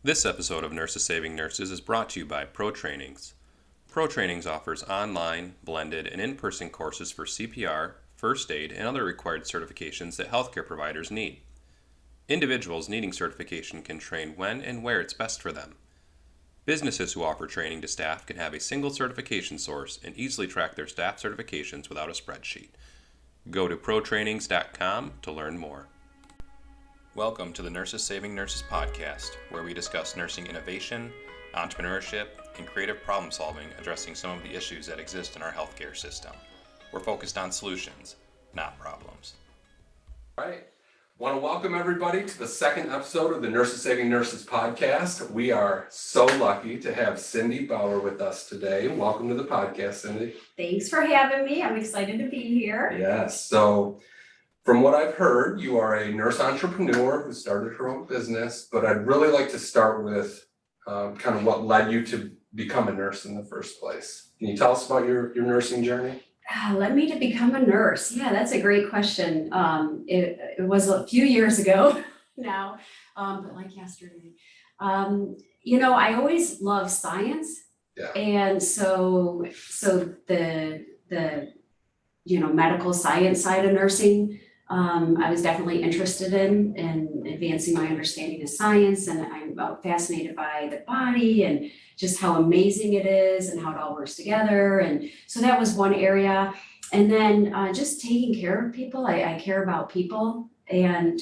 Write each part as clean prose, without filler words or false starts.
This episode of Nurses Saving Nurses is brought to you by Pro Trainings. Pro Trainings offers online, blended, and in-person courses for CPR, first aid, and other required certifications that healthcare providers need. Individuals needing certification can train when and where it's best for them. Businesses who offer training to staff can have a single certification source and easily track their staff certifications without a spreadsheet. Go to protrainings.com to learn more. Welcome to the Nurses Saving Nurses podcast, where we discuss nursing innovation, entrepreneurship, and creative problem solving addressing some of the issues that exist in our healthcare system. We're focused on solutions, not problems. All right. Want to welcome everybody to the second episode of the Nurses Saving Nurses podcast. We are so lucky to have Cindy Bauer with us today. Welcome to the podcast, Cindy. Thanks for having me. I'm excited to be here. Yes. So from what I've heard, you are a nurse entrepreneur who started her own business, but I'd really like to start with kind of what led you to become a nurse in the first place. Can you tell us about your nursing journey? Led me to become a nurse. Yeah, that's a great question. It was a few years ago now, but like yesterday. I always loved science. Yeah. And so the medical science side of nursing, I was definitely interested in advancing my understanding of science, and I'm fascinated by the body and just how amazing it is and how it all works together. And so that was one area. And then just taking care of people. I care about people, and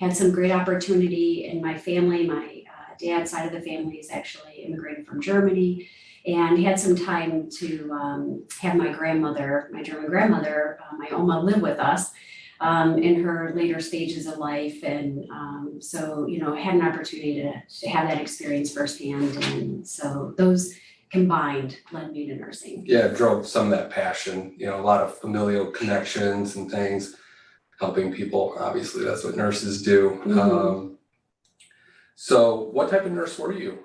had some great opportunity in my family. My dad's side of the family is actually immigrated from Germany, and had some time to have my grandmother, my German grandmother, my Oma, live with us in her later stages of life. And so had an opportunity to have that experience firsthand. And so those combined led me to nursing. Yeah, it drove some of that passion, a lot of familial connections and things, helping people. Obviously, that's what nurses do. Mm-hmm. So what type of nurse were you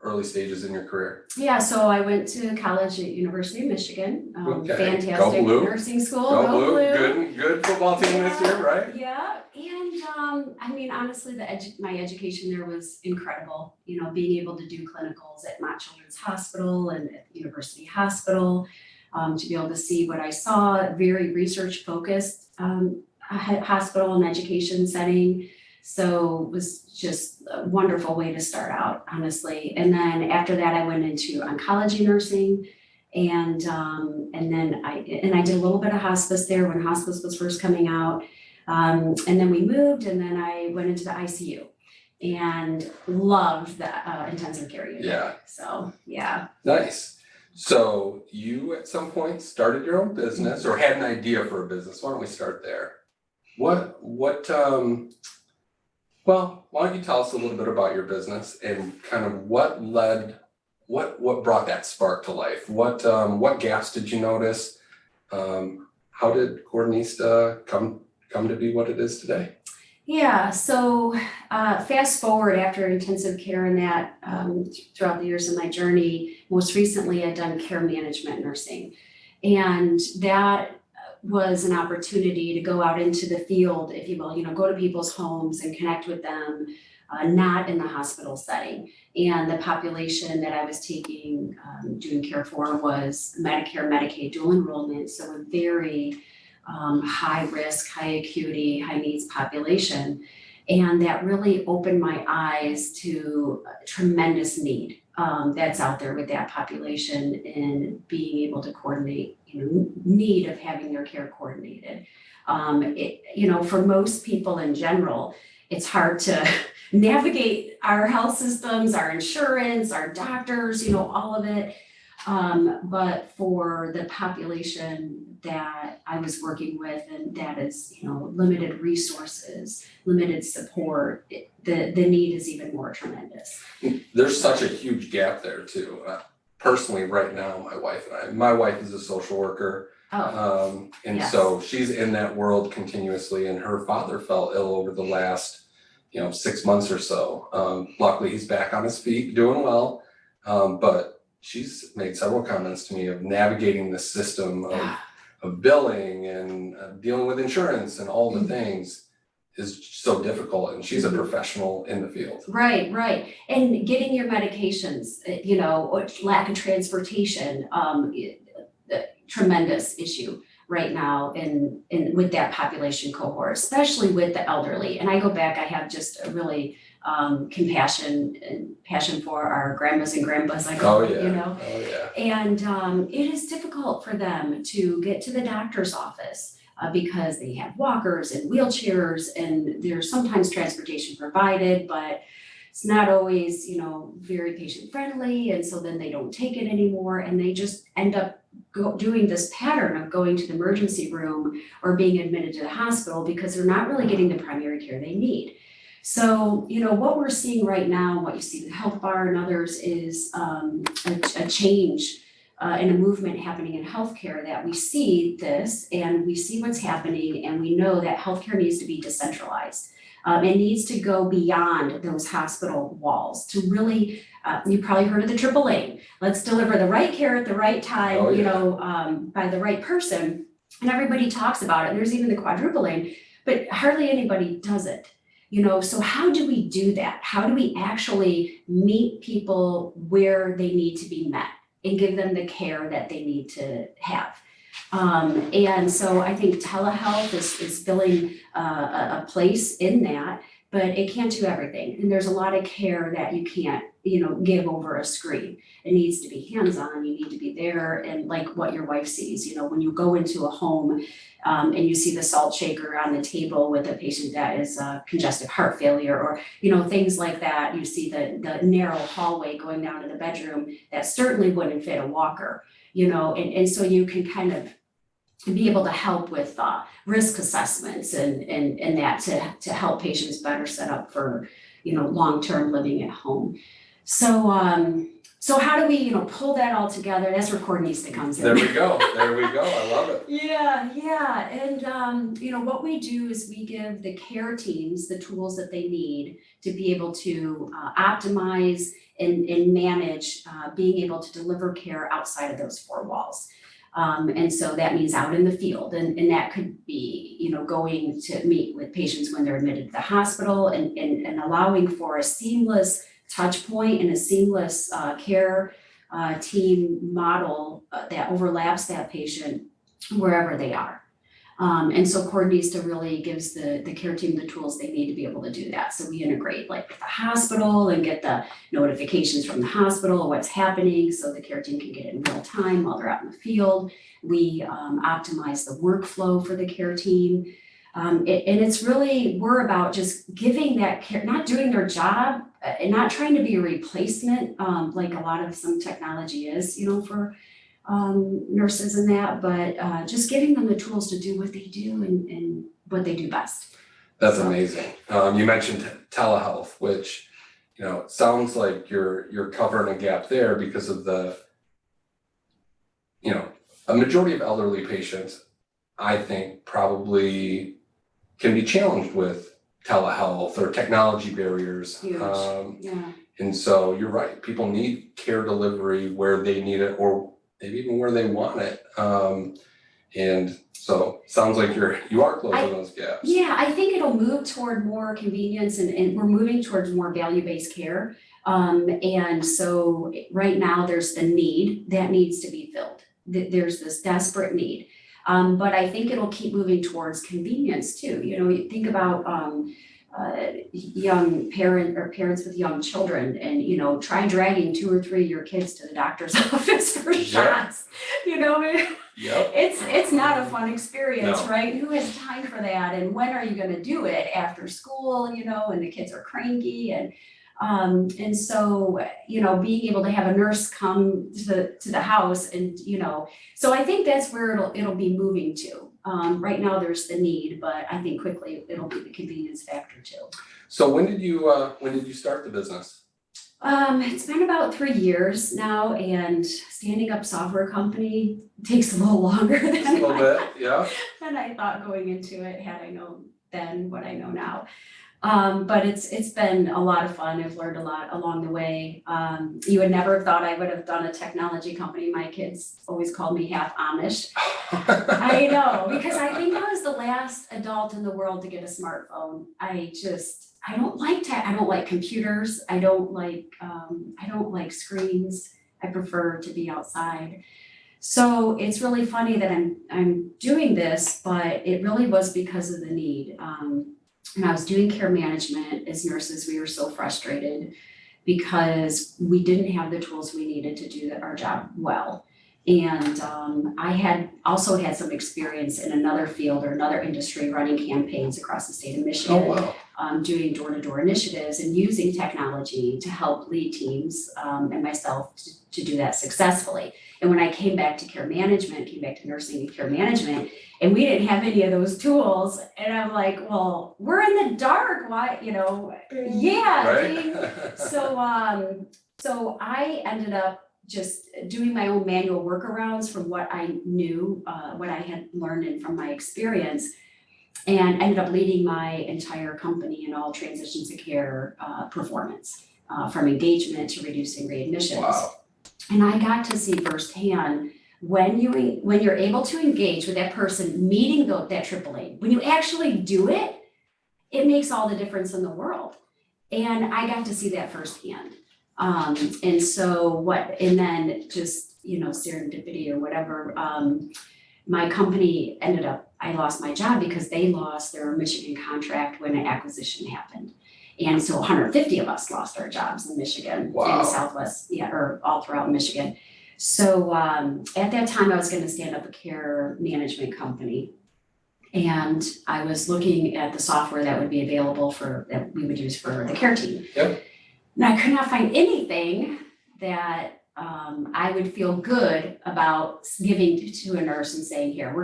early stages in your career? Yeah, so I went to college at University of Michigan. Okay. Fantastic Go Blue. nursing school. Go Blue. Good football team this year, right? Yeah, and honestly, my education there was incredible. Being able to do clinicals at Mott Children's Hospital and at University Hospital, to be able to see what I saw, very research focused hospital and education setting. So it was just a wonderful way to start out, honestly. And then after that, I went into oncology nursing, and then I did a little bit of hospice there when hospice was first coming out. And then we moved, and then I went into the ICU and loved the intensive care unit. Yeah. So, yeah. Nice. So you at some point started your own business or had an idea for a business. Why don't we start there? Well, why don't you tell us a little bit about your business and kind of what brought that spark to life? What gaps did you notice? How did Coordinista come to be what it is today? Yeah, so fast forward after intensive care and that throughout the years of my journey, most recently I'd done care management nursing. And that was an opportunity to go out into the field, if you will, go to people's homes and connect with them, not in the hospital setting. And the population that I was doing care for was Medicare, Medicaid, dual enrollment. So a very high risk, high acuity, high needs population. And that really opened my eyes to a tremendous need that's out there with that population, and being able to coordinate, need of having their care coordinated. For most people in general, it's hard to navigate our health systems, our insurance, our doctors, all of it. But for the population that I was working with, and that is, limited resources, limited support, the need is even more tremendous. There's such a huge gap there too. Personally, right now, my wife is a social worker. Yes. So she's in that world continuously, and her father fell ill over the last, 6 months or so. Luckily, he's back on his feet, doing well. But she's made several comments to me of navigating the system of billing and dealing with insurance and all the things. is so difficult, and she's a professional in the field. Right, right. And getting your medications, or lack of transportation, tremendous issue right now in with that population cohort, especially with the elderly. And I go back, I have just a really compassion and passion for our grandmas and grandpas, I call it, Oh yeah. And it is difficult for them to get to the doctor's office because they have walkers and wheelchairs, and there's sometimes transportation provided, but it's not always, very patient friendly. And so then they don't take it anymore, and they just end up doing this pattern of going to the emergency room or being admitted to the hospital because they're not really getting the primary care they need. So, what we're seeing right now, what you see with Health Bar and others is a change and a movement happening in healthcare, that we see this and we see what's happening, and we know that healthcare needs to be decentralized. It needs to go beyond those hospital walls to really, you probably heard of the triple aim. Let's deliver the right care at the right time, by the right person. And everybody talks about it. And there's even the quadruple aim, but hardly anybody does it. So how do we do that? How do we actually meet people where they need to be met and give them the care that they need to have? And so I think telehealth is filling a place in that, but it can't do everything. And there's a lot of care that you can't, give over a screen. It needs to be hands-on. You need to be there, and like what your wife sees, when you go into a home and you see the salt shaker on the table with a patient that is congestive heart failure, or, things like that. You see the narrow hallway going down to the bedroom that certainly wouldn't fit a walker, and so you can kind of be able to help with risk assessments and that to help patients better set up for, long-term living at home. So how do we, pull that all together? That's where Coordinista comes in. There we go. I love it. Yeah. And, what we do is we give the care teams the tools that they need to be able to optimize and manage being able to deliver care outside of those four walls. And so that means out in the field, and that could be, going to meet with patients when they're admitted to the hospital, and allowing for a seamless touch point and a seamless care team model that overlaps that patient wherever they are. And so Coordinista really gives the care team the tools they need to be able to do that. So we integrate like with the hospital and get the notifications from the hospital of what's happening, so the care team can get it in real time while they're out in the field. We optimize the workflow for the care team. And it's really, we're about just giving that care, not doing their job and not trying to be a replacement, like a lot of some technology is, for nurses and that, but just giving them the tools to do what they do and what they do best. That's amazing. You mentioned telehealth, which, sounds like you're covering a gap there because of the, a majority of elderly patients, I think, probably can be challenged with telehealth or technology barriers. Huge. And so you're right. People need care delivery where they need it, or maybe even where they want it. And so sounds like you are closing those gaps. Yeah, I think it'll move toward more convenience, and we're moving towards more value-based care. And so right now there's the need that needs to be filled. There's this desperate need. But I think it'll keep moving towards convenience too. You think about young parents with young children, and try dragging 2 or 3 of your kids to the doctor's office for shots. Yep. It's not a fun experience, No. right? Who has time for that? And when are you going to do it? After school, and the kids are cranky, and so being able to have a nurse come to the house, and so I think that's where it'll be moving to. Right now there's the need, but I think quickly it'll be the convenience factor too. So when did you start the business? It's been about 3 years now, and standing up software company takes a little longer than Just a little bit, yeah. than I thought going into it, had I known then what I know now. But it's been a lot of fun. I've learned a lot along the way. You would never have thought I would have done a technology company. My kids always called me half Amish. I know, because I think I was the last adult in the world to get a smartphone. I don't like tech. I don't like computers. I don't like screens. I prefer to be outside. So it's really funny that I'm doing this, but it really was because of the need. And I was doing care management as nurses. We were so frustrated because we didn't have the tools we needed to do our job well. And I had also had some experience in another field or another industry running campaigns across the state of Michigan. Oh, wow. Doing door-to-door initiatives and using technology to help lead teams and myself to do that successfully. And when I came back to care management, came back to nursing and care management, and we didn't have any of those tools, and I'm like, well, we're in the dark, why, yeah. Right? So I ended up just doing my own manual workarounds from what I knew, what I had learned from my experience, and ended up leading my entire company in all transitions to care performance, from engagement to reducing readmissions. Wow. And I got to see firsthand when you're able to engage with that person meeting that AAA, when you actually do it, it makes all the difference in the world. And I got to see that firsthand. And then just, serendipity or whatever, my company I lost my job because they lost their Michigan contract when an acquisition happened. And so 150 of us lost our jobs in Michigan, Wow. in the Southwest, or all throughout Michigan. So at that time, I was going to stand up a care management company. And I was looking at the software that would be available that we would use for the care team. Yep. And I could not find anything that I would feel good about giving to a nurse and saying, here,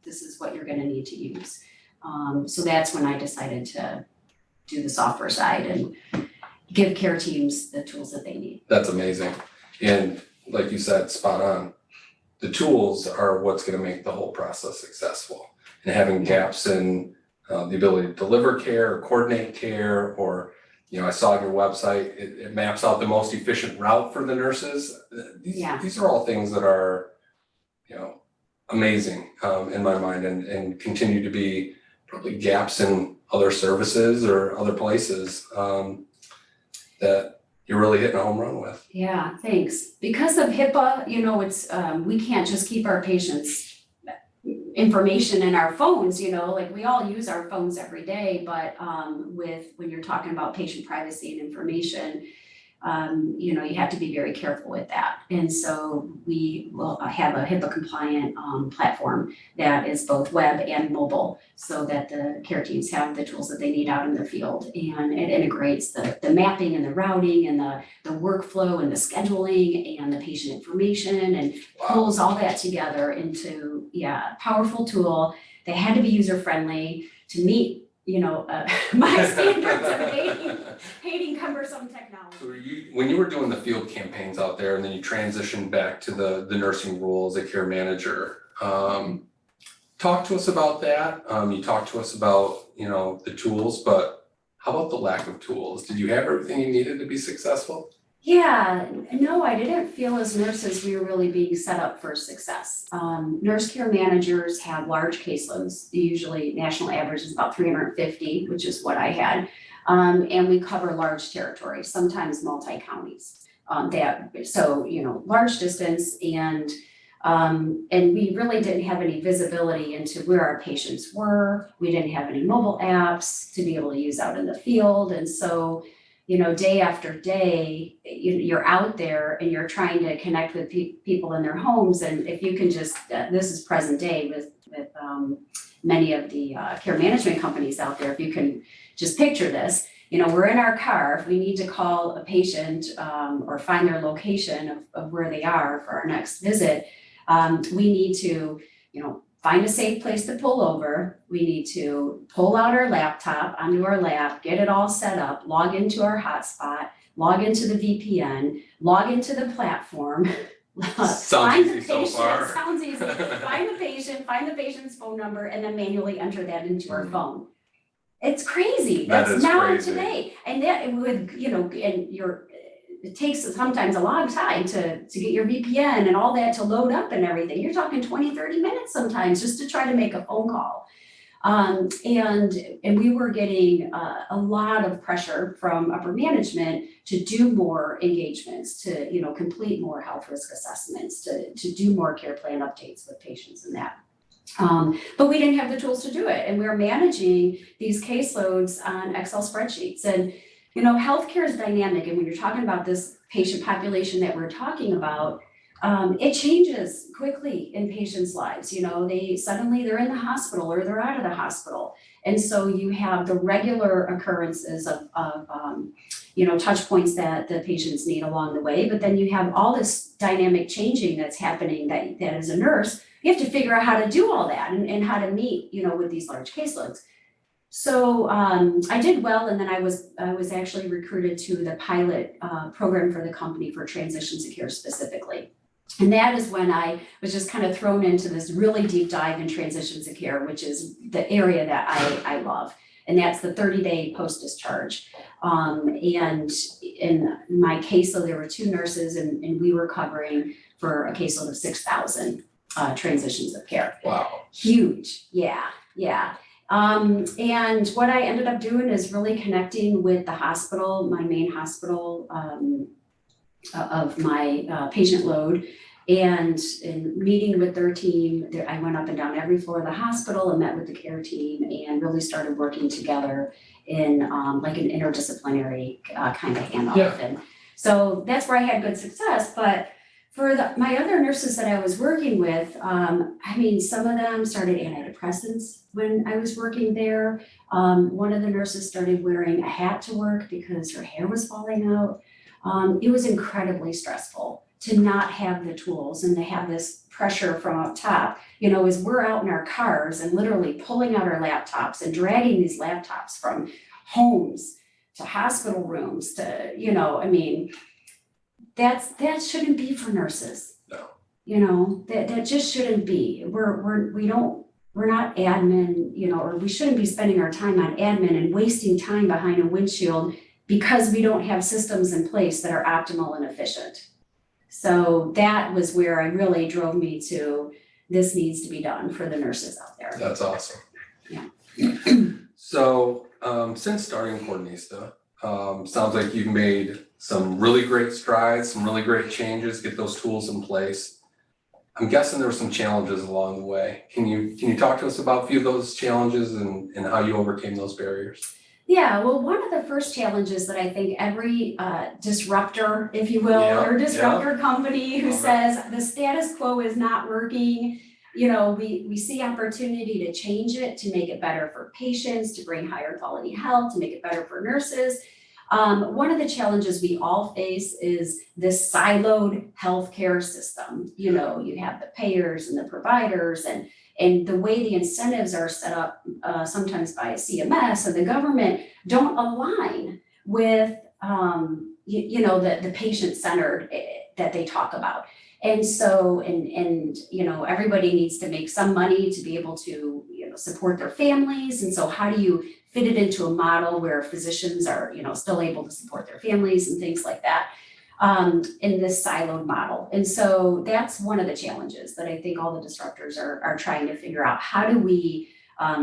this is what you're gonna need to use. So that's when I decided to do the software side and give care teams the tools that they need. That's amazing. And like you said, spot on. The tools are what's gonna make the whole process successful. And having gaps in the ability to deliver care or coordinate care, or I saw on your website, it maps out the most efficient route for the nurses. These are all things that are, amazing in my mind, and continue to be probably gaps in other services or other places that you're really hitting a home run with. Yeah, thanks. Because of HIPAA, it's we can't just keep our patients' information in our phones, like we all use our phones every day, but when you're talking about patient privacy and information, you have to be very careful with that. And so we will have a HIPAA compliant platform that is both web and mobile, so that the care teams have the tools that they need out in the field. And it integrates the mapping and the routing and the workflow and the scheduling and the patient information, and pulls all that together into a powerful tool that had to be user friendly to meet my standards of hating cumbersome technology. So when you were doing the field campaigns out there, and then you transitioned back to the nursing role as a care manager, talk to us about that. You talked to us about the tools, but how about the lack of tools? Did you have everything you needed to be successful? Yeah, no, I didn't feel as nurses we were really being set up for success. Nurse care managers have large caseloads. Usually national average is about 350, which is what I had. And we cover large territories, sometimes multi-counties. Large distance, and we really didn't have any visibility into where our patients were. We didn't have any mobile apps to be able to use out in the field. And so day after day, you're out there and you're trying to connect with people in their homes. And if you can just, this is present day with many of the care management companies out there, if you can just picture this, we're in our car. If we need to call a patient or find their location of where they are for our next visit, we need to, find a safe place to pull over. We need to pull out our laptop onto our lap, get it all set up, log into our hotspot, log into the VPN, log into the platform. Sounds easy so far. Sounds easy. Find the patient, find the patient's phone number, and then manually enter that into our phone. It's crazy. That That's is now crazy. today. And that would, it takes sometimes a long time to get your VPN and all that to load up and everything. You're talking 20, 30 minutes sometimes just to try to make a phone call. And we were getting a lot of pressure from upper management to do more engagements, to, complete more health risk assessments, to do more care plan updates with patients and that. But we didn't have the tools to do it. And we were managing these caseloads on Excel spreadsheets. And, healthcare is dynamic. And when you're talking about this patient population that we're talking about, it changes quickly in patients' lives. They're in the hospital or they're out of the hospital. And so you have the regular occurrences of touch points that the patients need along the way. But then you have all this dynamic changing that's happening that as a nurse, you have to figure out how to do all that and how to meet, with these large caseloads. So I did well, and then I was actually recruited to the pilot program for the company for transitions of care specifically. And that is when I was just kind of thrown into this really deep dive in transitions of care, which is the area that I love. And that's the 30-day post-discharge. And in my caseload, there were 2 nurses, and we were covering for a caseload of 6,000 transitions of care. Wow. Huge, yeah. And what I ended up doing is really connecting with the hospital, my main hospital of my patient load, and in meeting with their team. I went up and down every floor of the hospital and met with the care team and really started working together in like an interdisciplinary kind of handoff. Yeah. And so that's where I had good success. But for my other nurses that I was working with, some of them started antidepressants when I was working there. One of the nurses started wearing a hat to work because her hair was falling out. It was incredibly stressful to not have the tools and to have this pressure from up top, as we're out in our cars and literally pulling out our laptops and dragging these laptops from homes to hospital rooms to, that shouldn't be for nurses. No. That just shouldn't be. We're not admin, or we shouldn't be spending our time on admin and wasting time behind a windshield because we don't have systems in place that are optimal and efficient. So that was where I really drove me to, this needs to be done for the nurses out there. That's awesome. Yeah. So since starting Coordinista, sounds like you've made some really great strides, some really great changes, get those tools in place. I'm guessing there were some challenges along the way. Can you talk to us about a few of those challenges and how you overcame those barriers? Yeah, well, one of the first challenges that I think every disruptor, if you will, or disruptor company who says the status quo is not working, we see opportunity to change it, to make it better for patients, to bring higher quality health, to make it better for nurses. One of the challenges we all face is this siloed healthcare system. You have the payers and the providers and the way the incentives are set up sometimes by CMS and the government don't align with the patient-centered that they talk about. And so, everybody needs to make some money to be able to, support their families. And so how do you fit it into a model where physicians are, still able to support their families and things like that in this siloed model? And so that's one of the challenges that I think all the disruptors are trying to figure out. How do we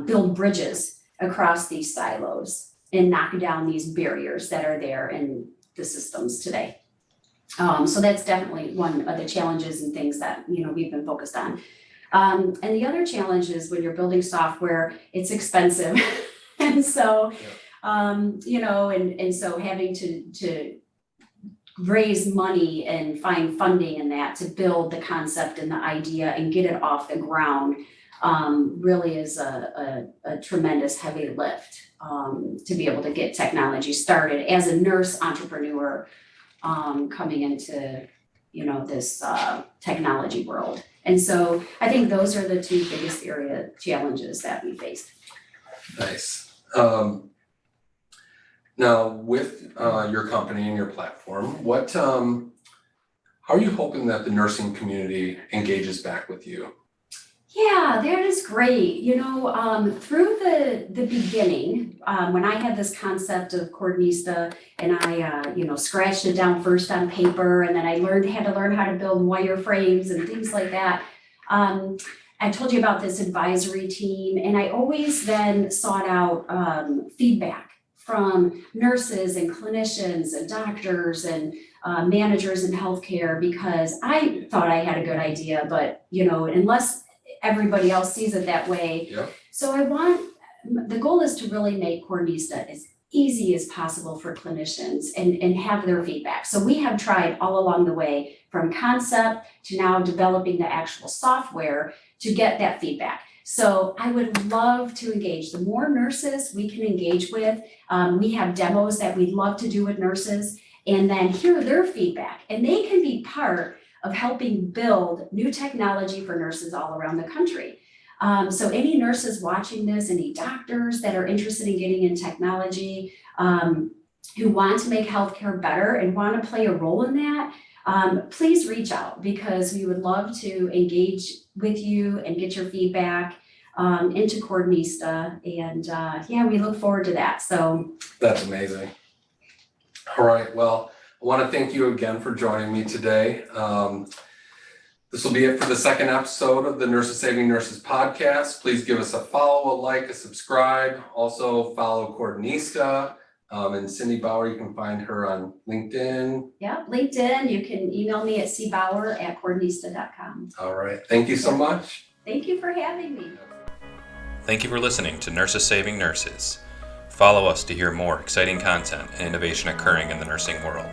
build bridges across these silos and knock down these barriers that are there in the systems today? So that's definitely one of the challenges and things that, we've been focused on. And the other challenge is when you're building software, it's expensive. And so, and so having to raise money and find funding in that to build the concept and the idea and get it off the ground really is a tremendous heavy lift to be able to get technology started as a nurse entrepreneur coming into this technology world. And so I think those are the 2 biggest challenges that we faced. Nice. Now with your company and your platform, how are you hoping that the nursing community engages back with you? Yeah, that is great. Through the beginning, when I had this concept of Coordinista and I, scratched it down first on paper and then I had to learn how to build wireframes and things like that. I told you about this advisory team and I always then sought out feedback from nurses and clinicians and doctors and managers in healthcare because I thought I had a good idea, but unless everybody else sees it that way. Yep. So the goal is to really make Coordinista as easy as possible for clinicians and have their feedback. So we have tried all along the way from concept to now developing the actual software to get that feedback. So I would love to engage. The more nurses we can engage with, we have demos that we'd love to do with nurses and then hear their feedback. And they can be part of helping build new technology for nurses all around the country. So any nurses watching this, any doctors that are interested in getting in technology, who want to make healthcare better and want to play a role in that, please reach out because we would love to engage with you and get your feedback into Coordinista. And we look forward to that. So That's amazing. All right, well, I want to thank you again for joining me today. This will be it for the second episode of the Nurses Saving Nurses podcast. Please give us a follow, a like, a subscribe. Also follow Coordinista. And Cindy Bauer, you can find her on LinkedIn. Yeah, LinkedIn. You can email me at cbauer@coordinista.com. All right, thank you so much. Thank you for having me. Thank you for listening to Nurses Saving Nurses. Follow us to hear more exciting content and innovation occurring in the nursing world.